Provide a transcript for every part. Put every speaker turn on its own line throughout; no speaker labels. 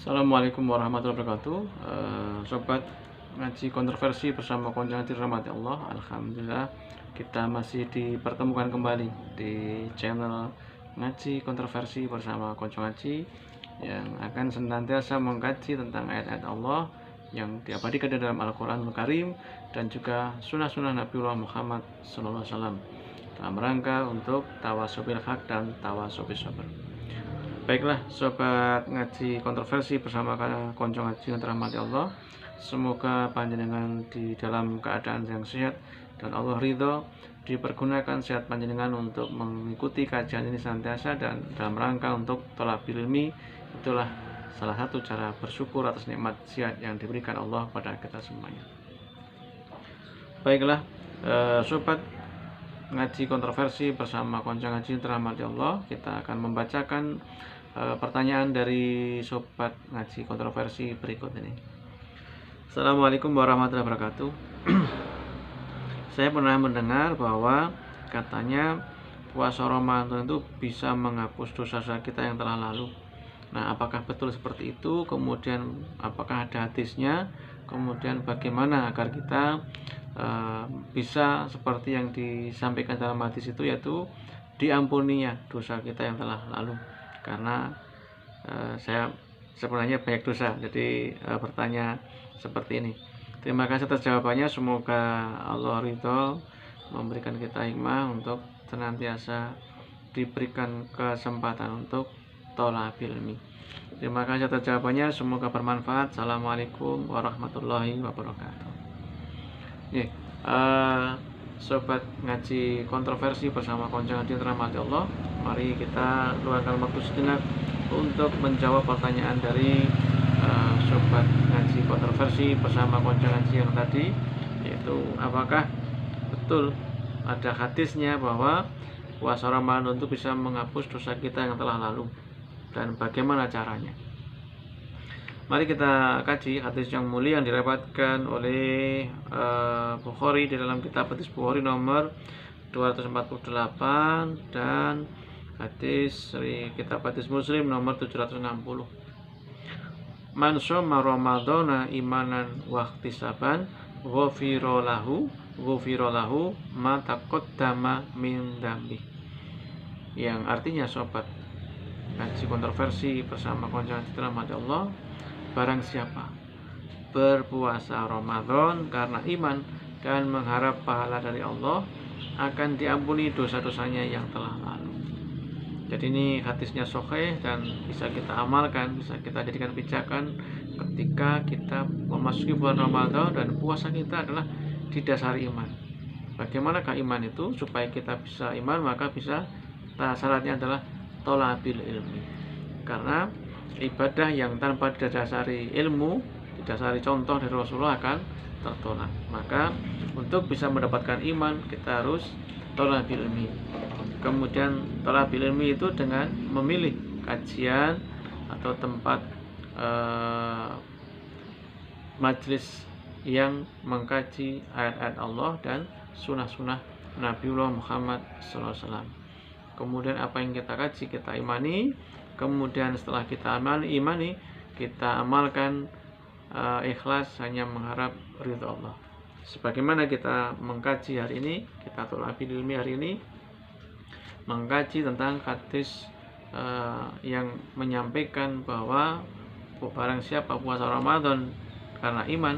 Assalamualaikum warahmatullahi wabarakatuh. Sobat ngaji kontroversi bersama konco ngaji rahmati Allah. Alhamdulillah kita masih dipertemukan kembali di channel ngaji kontroversi bersama konco ngaji yang akan senantiasa mengkaji tentang ayat-ayat Allah yang diabadikan di dalam Al-Quranul Karim dan juga sunnah-sunnah Nabiullah Muhammad SAW dalam rangka untuk tawasobil haq dan tawasobil sabr. Baiklah sobat ngaji kontroversi bersama konco ngaji yang dirahmati Allah. Semoga panjenengan di dalam keadaan yang sehat dan Allah ridho, dipergunakan sehat panjenengan untuk mengikuti kajian ini senantiasa dan dalam rangka untuk thalabil ilmi. Itulah salah satu cara bersyukur atas nikmat sehat yang diberikan Allah pada kita semuanya. Baiklah sobat ngaji kontroversi bersama konco ngaji yang dirahmati Allah, kita akan membacakan pertanyaan dari sobat ngaji kontroversi berikut ini. Assalamualaikum warahmatullahi wabarakatuh. Saya pernah mendengar bahwa katanya puasa Ramadan itu bisa menghapus dosa-dosa kita yang telah lalu. Nah, apakah betul seperti itu? Kemudian apakah ada hadisnya? Kemudian bagaimana agar kita bisa seperti yang disampaikan dalam hadis itu, yaitu diampuninya dosa kita yang telah lalu. Karena saya sebenarnya banyak dosa, jadi bertanya seperti ini. Terima kasih atas jawabannya. Semoga Allah ridho memberikan kita hikmah untuk senantiasa diberikan kesempatan untuk thalabil ilmi. Terima kasih atas jawabannya. Semoga bermanfaat. Assalamualaikum warahmatullahi wabarakatuh. Sobat ngaji kontroversi bersama konco ngaji rahmati Allah, mari kita luangkan waktu sejenak untuk menjawab pertanyaan dari sobat ngaji kontroversi bersama konco ngaji yang tadi, yaitu apakah betul ada hadisnya bahwa puasa Ramadan itu bisa menghapus dosa kita yang telah lalu dan bagaimana caranya. Mari kita kaji hadis yang mulia yang diriwayatkan oleh Bukhari di dalam kitab hadis Bukhari nomor 248 dan hadis dari kitab hadis Muslim nomor 760. Man shoma ramadhana imanan wa ihtisaban ghufira lahu ma taqaddama min dambi. Yang artinya sobat ngaji kontroversi bersama konco ngaji rahmati Allah, barang siapa berpuasa Ramadan karena iman dan mengharap pahala dari Allah, akan diampuni dosa-dosanya yang telah lalu. Jadi ini hadisnya sahih dan bisa kita amalkan, bisa kita jadikan pijakan ketika kita memasuki bulan Ramadan dan puasa kita adalah didasari iman. Bagaimanakah iman itu? Supaya kita bisa iman, maka bisa syaratnya adalah thalabil ilmi. Karena ibadah yang tanpa didasari ilmu, didasari contoh dari Rasulullah akan tertolak. Maka untuk bisa mendapatkan iman kita harus thalabil ilmi. Kemudian thalabil ilmi itu dengan memilih kajian atau tempat majelis yang mengkaji ayat-ayat Allah dan sunnah-sunnah Nabiullah Muhammad SAW. Kemudian apa yang kita kaji kita imani. Kemudian setelah kita imani, kita amalkan ikhlas hanya mengharap ridha Allah. Sebagaimana kita mengkaji hari ini, kita thalabil ilmi hari ini mengkaji tentang hadis yang menyampaikan bahwa barang siapa puasa Ramadan karena iman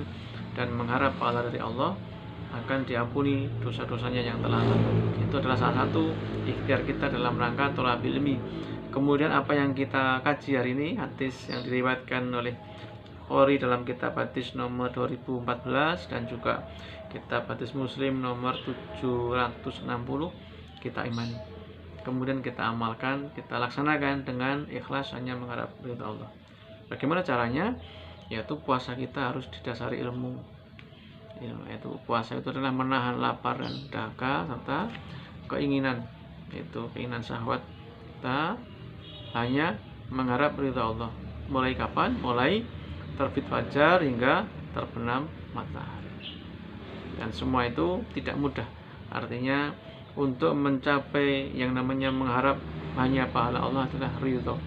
dan mengharap pahala dari Allah, akan diampuni dosa-dosanya yang telah lalu. Itu adalah salah satu ikhtiar kita dalam rangka thalabil ilmi. Kemudian apa yang kita kaji hari ini, hadis yang diriwayatkan oleh Bukhari dalam kitab hadis nomor 2014 dan juga kitab hadis Muslim nomor 760, kita imani. Kemudian kita amalkan, kita laksanakan dengan ikhlas hanya mengharap ridha Allah. Bagaimana caranya? Yaitu puasa kita harus didasari ilmu. Yaitu puasa itu adalah menahan lapar dan dahaga serta keinginan, yaitu keinginan syahwat. Kita hanya mengharap ridha Allah. Mulai kapan? Mulai terbit fajar hingga terbenam matahari. Dan semua itu tidak mudah. Artinya untuk mencapai yang namanya mengharap hanya pahala Allah adalah ridho.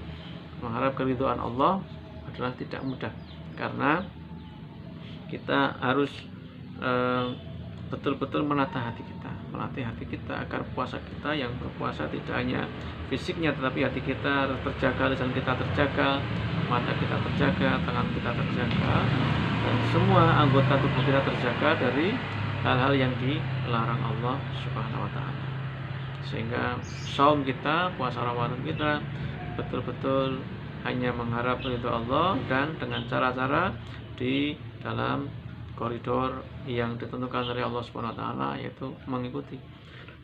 Mengharap keridhaan Allah adalah tidak mudah, karena kita harus betul-betul menata hati kita, melatih hati kita agar puasa kita yang berpuasa tidak hanya fisiknya, tetapi hati kita terjaga, lisan kita terjaga, mata kita terjaga, tangan kita terjaga, dan semua anggota tubuh kita terjaga dari hal-hal yang dilarang Allah Subhanahu wa Ta'ala. Sehingga saum kita, puasa Ramadan kita betul-betul hanya mengharap ridho Allah dan dengan cara-cara di dalam koridor yang ditentukan oleh Allah Subhanahu wa Ta'ala, yaitu mengikuti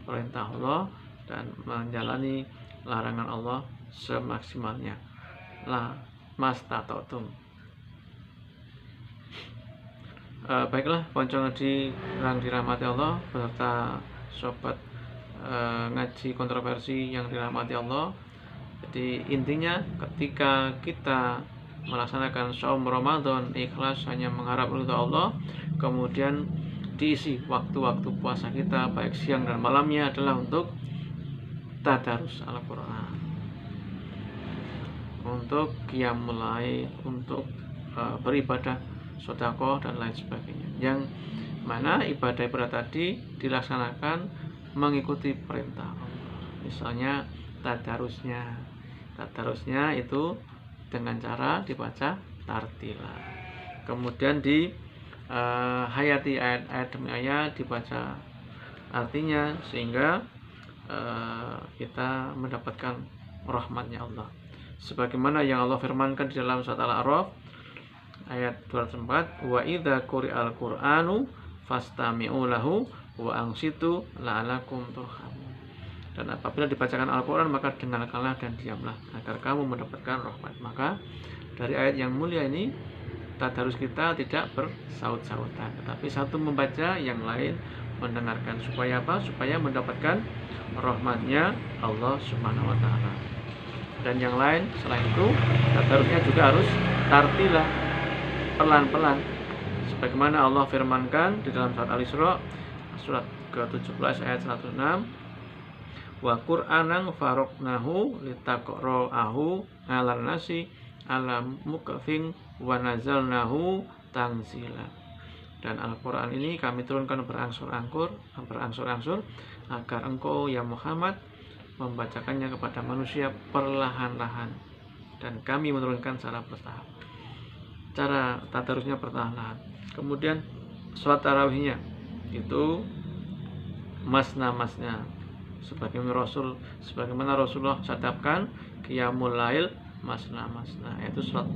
perintah Allah dan menjalani larangan Allah semaksimalnya. La mastata'tum. Baiklah ponco ngaji yang dirahmati Allah beserta sobat ngaji kontroversi yang dirahmati Allah. Jadi intinya ketika kita melaksanakan saum Ramadan ikhlas hanya mengharap ridho Allah, kemudian diisi waktu-waktu puasa kita baik siang dan malamnya adalah untuk tadarus Al-Quran, untuk qiyamul lail, untuk beribadah, sedekah dan lain sebagainya, yang mana ibadah-ibadah tadi dilaksanakan mengikuti perintah Allah. Misalnya tadarusnya itu dengan cara dibaca tartila, kemudian di hayati ayat-ayat demi ayat dibaca artinya, sehingga kita mendapatkan rahmatnya Allah, sebagaimana yang Allah firmankan di dalam surat Al-A'raf ayat 204, wa idza quri'al qur'anu fastami'u lahu wa ansitu la'alakum turhamun. Dan apabila dibacakan Al-Quran maka dengarkanlah dan diamlah agar kamu mendapatkan rahmat. Maka dari ayat yang mulia ini tadarus kita tidak bersaut-sautan, tetapi satu membaca, yang lain mendengarkan. Supaya apa? Supaya mendapatkan rahmatnya Allah Subhanahu wa Ta'ala. Dan yang lain selain itu tadarusnya juga harus tartilah, pelan-pelan, sebagaimana Allah firmankan di dalam surat Al-Isra surat ke-17 ayat 106, wa Qur'anan faraqnahu litaqra'ahu 'alan nasi 'ala mukfin wa nazalnahu tanzila. Dan Al-Qur'an ini kami turunkan berangsur-angsur agar engkau ya Muhammad membacakannya kepada manusia perlahan-lahan, dan kami menurunkan secara bertahap. Cara tadarusnya perlahan-lahan. Kemudian salat tarawihnya itu masna-masna, sebagaimana Rasulullah cadapkan qiyamul lail masna-masna, yaitu salat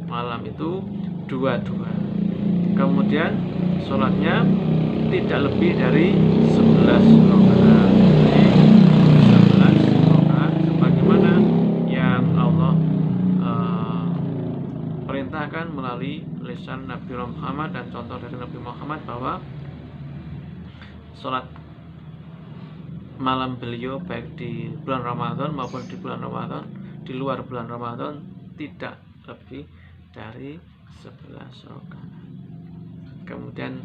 malam itu dua-dua. Kemudian salatnya tidak lebih dari 11 rakaat. 11 rakaat sebagaimana yang Allah perintahkan melalui lisan Nabi Muhammad dan contoh dari Nabi Muhammad, bahwa salat malam beliau baik di bulan Ramadan maupun di bulan Ramadan, di luar bulan Ramadan, tidak lebih dari 11 rakaat. Kemudian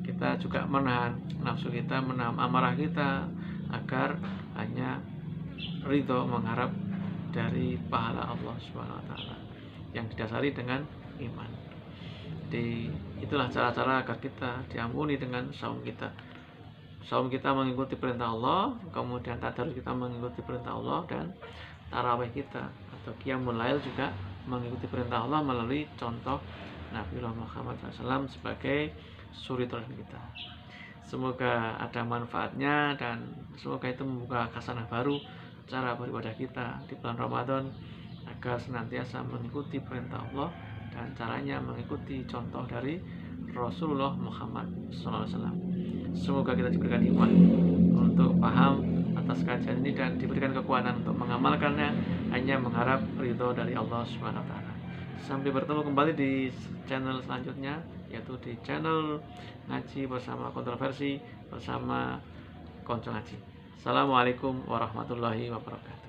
kita juga menahan nafsu kita, menahan amarah kita agar hanya ridho, mengharap dari pahala Allah Subhanahu wa Ta'ala yang didasari dengan iman. Jadi itulah cara-cara agar kita diampuni dengan saum kita. Saum kita mengikuti perintah Allah, kemudian tadarus kita mengikuti perintah Allah, dan tarawih kita atau qiyamul lail juga mengikuti perintah Allah melalui contoh Nabi Muhammad SAW sebagai suri teladan kita. Semoga ada manfaatnya dan semoga itu membuka khasanah baru cara beribadah kita di bulan Ramadan, agar senantiasa mengikuti perintah Allah dan caranya mengikuti contoh dari Rasulullah Muhammad SAW. Semoga kita diberikan hikmah untuk paham atas kajian ini dan diberikan kekuatan untuk mengamalkannya, hanya mengharap ridho dari Allah Subhanahu wa Ta'ala. Sampai bertemu kembali di channel selanjutnya, yaitu di channel ngaji bersama kontroversi bersama Konco Ngaji. Assalamualaikum warahmatullahi wabarakatuh.